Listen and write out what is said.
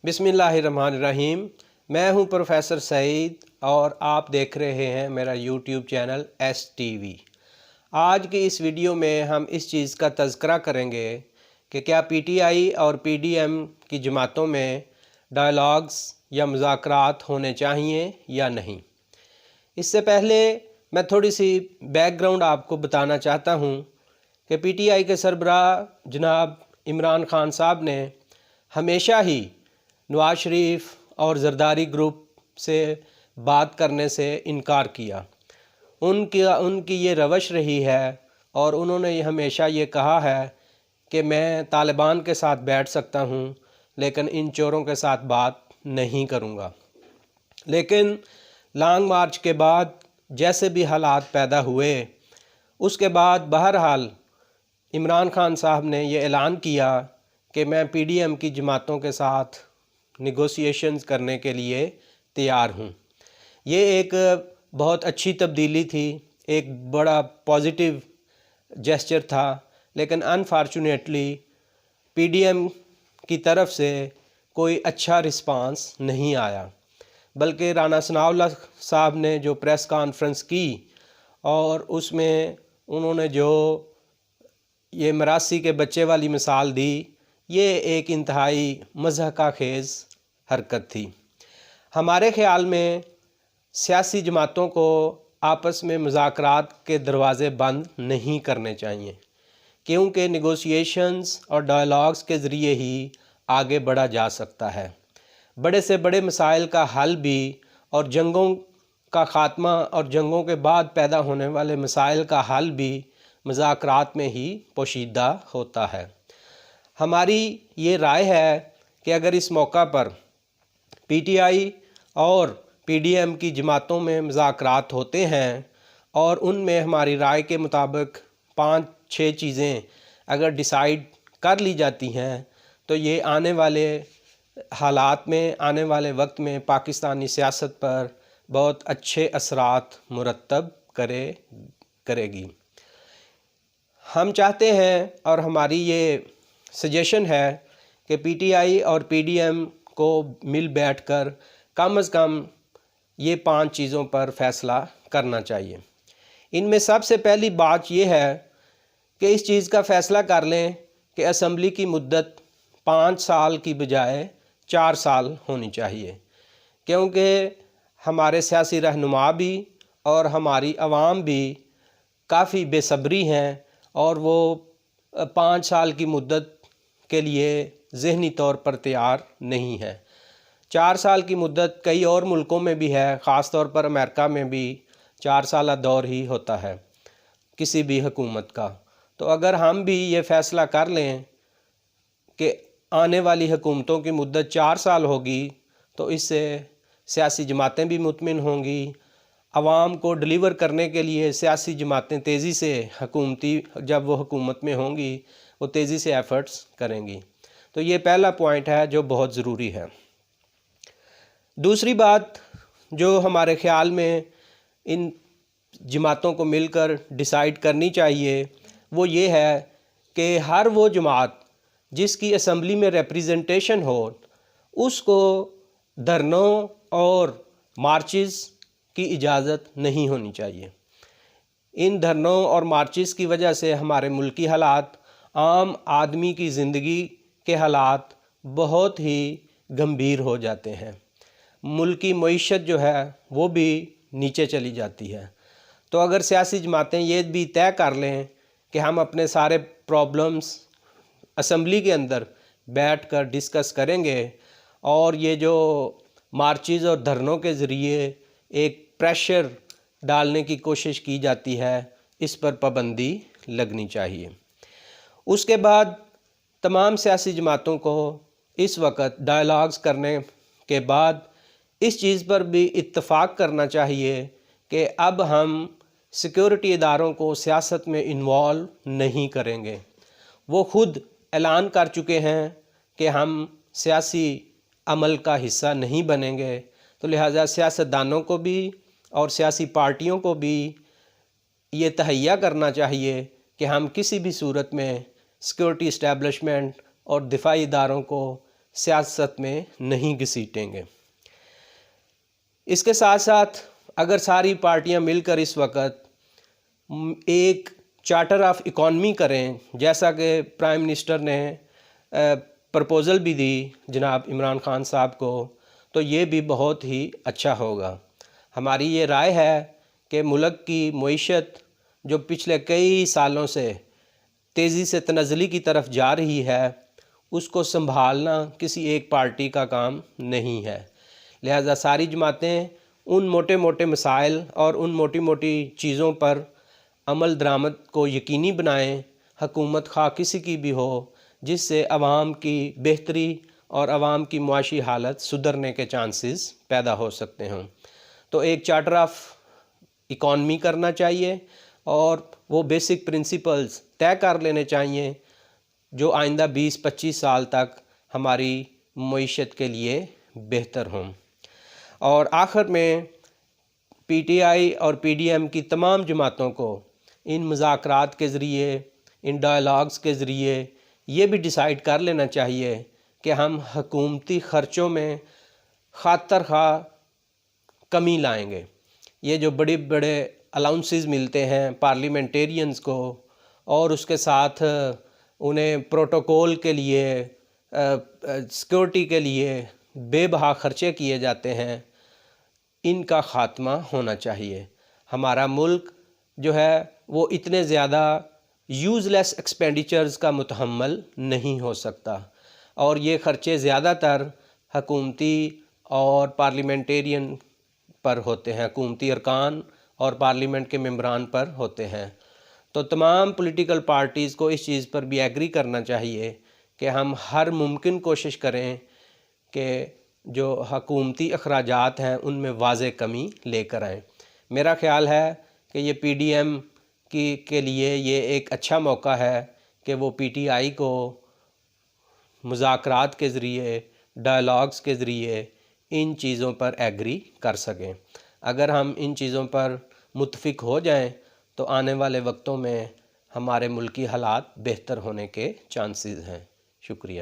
बिस्मिल्लाहिर्रहमानिर्रहीम। मैं हूं प्रोफेसर सईद और आप देख रहे हैं मेरा यूट्यूब चैनल STV। आज की इस वीडियो में हम इस चीज़ का तज़किरा करेंगे कि क्या PTI और PDM की जमातों में डायलॉग्स या मुज़ाकरात होने चाहिए या नहीं। इससे पहले मैं थोड़ी सी बैकग्राउंड आपको बताना चाहता हूं कि PTI के सरबराह जनाब इमरान खान साहब ने हमेशा ही नवाज शरीफ और ज़रदारी ग्रुप से बात करने से इनकार किया। उनकी ये रवश रही है और उन्होंने हमेशा ये कहा है कि मैं तालिबान के साथ बैठ सकता हूँ लेकिन इन चोरों के साथ बात नहीं करूँगा। लेकिन लॉन्ग मार्च के बाद जैसे भी हालात पैदा हुए उसके बाद बहरहाल इमरान खान साहब ने ये ऐलान किया कि मैं PDM की जमातों के साथ नेगोशिएशंस करने के लिए तैयार हूँ। ये एक बहुत अच्छी तब्दीली थी, एक बड़ा पॉजिटिव जेस्चर था, लेकिन अनफॉर्चुनेटली PDM की तरफ से कोई अच्छा रिस्पांस नहीं आया। बल्कि राना सनाउल्लाह साहब ने जो प्रेस कॉन्फ्रेंस की और उसमें उन्होंने जो ये मरासी के बच्चे वाली मिसाल दी, ये एक इंतहाई मज़हका खेज़ हरकत थी। हमारे ख़्याल में सियासी जमातों को आपस में मुज़ाकरात के दरवाज़े बंद नहीं करने चाहिए, क्योंकि नेगोशिएशंस और डायलॉग्स के ज़रिए ही आगे बढ़ा जा सकता है। बड़े से बड़े मसाइल का हल भी और जंगों का ख़ात्मा और जंगों के बाद पैदा होने वाले मसाइल का हल भी मुज़ाकरात में ही पोशीदा होता है। हमारी ये राय है कि अगर इस मौका पर PTI और PDM की जमातों में मुज़ाकरात होते हैं और उनमें हमारी राय के मुताबिक 5-6 चीज़ें अगर डिसाइड कर ली जाती हैं तो ये आने वाले हालात में, आने वाले वक्त में पाकिस्तानी सियासत पर बहुत अच्छे असरात मुरतब करेगी। हम चाहते हैं और हमारी ये सजेशन है कि PTI और PDM को मिल बैठकर कम अज़ कम ये 5 चीज़ों पर फ़ैसला करना चाहिए। इनमें सबसे पहली बात यह है कि इस चीज़ का फ़ैसला कर लें कि असम्बली की मुद्दत 5 साल की बजाय 4 साल होनी चाहिए, क्योंकि हमारे सियासी रहनुमा भी और हमारी आवाम भी काफ़ी बेसब्री हैं और वो 5 साल की मुद्दत के लिए ज़हनी तौर पर तैयार नहीं है। 4 साल की मुद्दत कई और मुल्कों में भी है, ख़ास तौर पर अमेरिका में भी 4 साल दौर ही होता है किसी भी हुकूमत का। तो अगर हम भी ये फ़ैसला कर लें कि आने वाली हुकूमतों की मुद्दत 4 साल होगी तो इससे सियासी जमातें भी मुतमिन होंगी। आवाम को डिलीवर करने के लिए सियासी जमातें तेज़ी से जब वो हुकूमत में होंगी वो तेज़ी से एफ़र्ट्स करेंगी। तो ये पहला पॉइंट है जो बहुत ज़रूरी है। दूसरी बात जो हमारे ख़्याल में इन जमातों को मिलकर डिसाइड करनी चाहिए वो ये है कि हर वो जमात जिसकी असम्बली में रिप्रेजेंटेशन हो उसको धरनों और मार्चेस की इजाज़त नहीं होनी चाहिए। इन धरनों और मार्चेस की वजह से हमारे मुल्की हालात, आम आदमी की ज़िंदगी के हालात बहुत ही गंभीर हो जाते हैं। मुल्की मईशत जो है वो भी नीचे चली जाती है। तो अगर सियासी जमातें ये भी तय कर लें कि हम अपने सारे प्रॉब्लम्स असम्बली के अंदर बैठकर डिस्कस करेंगे और ये जो मार्चेस और धरनों के ज़रिए एक प्रेशर डालने की कोशिश की जाती है, इस पर पाबंदी लगनी चाहिए। उसके बाद तमाम सियासी जमातों को इस वक्त डायलॉग्स करने के बाद इस चीज़ पर भी इत्तफ़ाक़ करना चाहिए कि अब हम सिक्योरिटी इदारों को सियासत में इन्वॉल्व नहीं करेंगे। वो ख़ुद ऐलान कर चुके हैं कि हम सियासी अमल का हिस्सा नहीं बनेंगे। तो लिहाजा सियासतदानों को भी और सियासी पार्टियों को भी ये तहैया करना चाहिए कि हम किसी भी सूरत में सिक्योरिटी इस्टेब्लिशमेंट और दिफाई इदारों को سیاست میں نہیں گھسیٹیں گے۔ اس کے ساتھ ساتھ اگر ساری پارٹیاں مل کر اس وقت ایک چارٹر آف اکانومی کریں، جیسا کہ پرائم منسٹر نے پرپوزل بھی دی جناب عمران خان صاحب کو، تو یہ بھی بہت ہی اچھا ہوگا۔ ہماری یہ رائے ہے کہ ملک کی معیشت جو پچھلے کئی سالوں سے تیزی سے تنزلی کی طرف جا رہی ہے، اس کو سنبھالنا کسی ایک پارٹی کا کام نہیں ہے، لہذا ساری جماعتیں ان موٹے موٹے مسائل اور ان موٹی موٹی چیزوں پر عمل درآمد کو یقینی بنائیں، حکومت خواہ کسی کی بھی ہو، جس سے عوام کی بہتری اور عوام کی معاشی حالت سدھرنے کے چانسز پیدا ہو سکتے ہوں۔ تو ایک چارٹر آف اکانومی کرنا چاہیے اور وہ بیسک پرنسپلز طے کر لینے چاہیے جو آئندہ 20-25 سال تک ہماری معیشت کے لیے بہتر ہوں۔ اور آخر میں پی ٹی آئی اور پی ڈی ایم کی تمام جماعتوں کو ان مذاکرات کے ذریعے، ان ڈائلاگز کے ذریعے یہ بھی ڈیسائیڈ کر لینا چاہیے کہ ہم حکومتی خرچوں میں خاطر خواہ کمی لائیں گے۔ یہ جو بڑے بڑے الاؤنسز ملتے ہیں پارلیمنٹیرینز کو، اور اس کے ساتھ انہیں پروٹوکول کے لیے، سیکورٹی کے لیے بے بہا خرچے کیے جاتے ہیں، ان کا خاتمہ ہونا چاہیے۔ ہمارا ملک جو ہے وہ اتنے زیادہ یوز لیس ایکسپینڈیچرز کا متحمل نہیں ہو سکتا، اور یہ خرچے زیادہ تر حکومتی اور پارلیمنٹیرین پر ہوتے ہیں، حکومتی ارکان اور پارلیمنٹ کے ممبران پر ہوتے ہیں۔ تو تمام پولیٹیکل پارٹیز کو اس چیز پر بھی ایگری کرنا چاہیے کہ ہم ہر ممکن کوشش کریں کہ جو حکومتی اخراجات ہیں ان میں واضح کمی لے کر آئیں۔ میرا خیال ہے کہ یہ پی ڈی ایم کے لیے یہ ایک اچھا موقع ہے کہ وہ پی ٹی آئی کو مذاکرات کے ذریعے، ڈائلاگز کے ذریعے ان چیزوں پر ایگری کر سکیں۔ اگر ہم ان چیزوں پر متفق ہو جائیں تو آنے والے وقتوں میں ہمارے ملکی حالات بہتر ہونے کے چانسز ہیں۔ شکریہ۔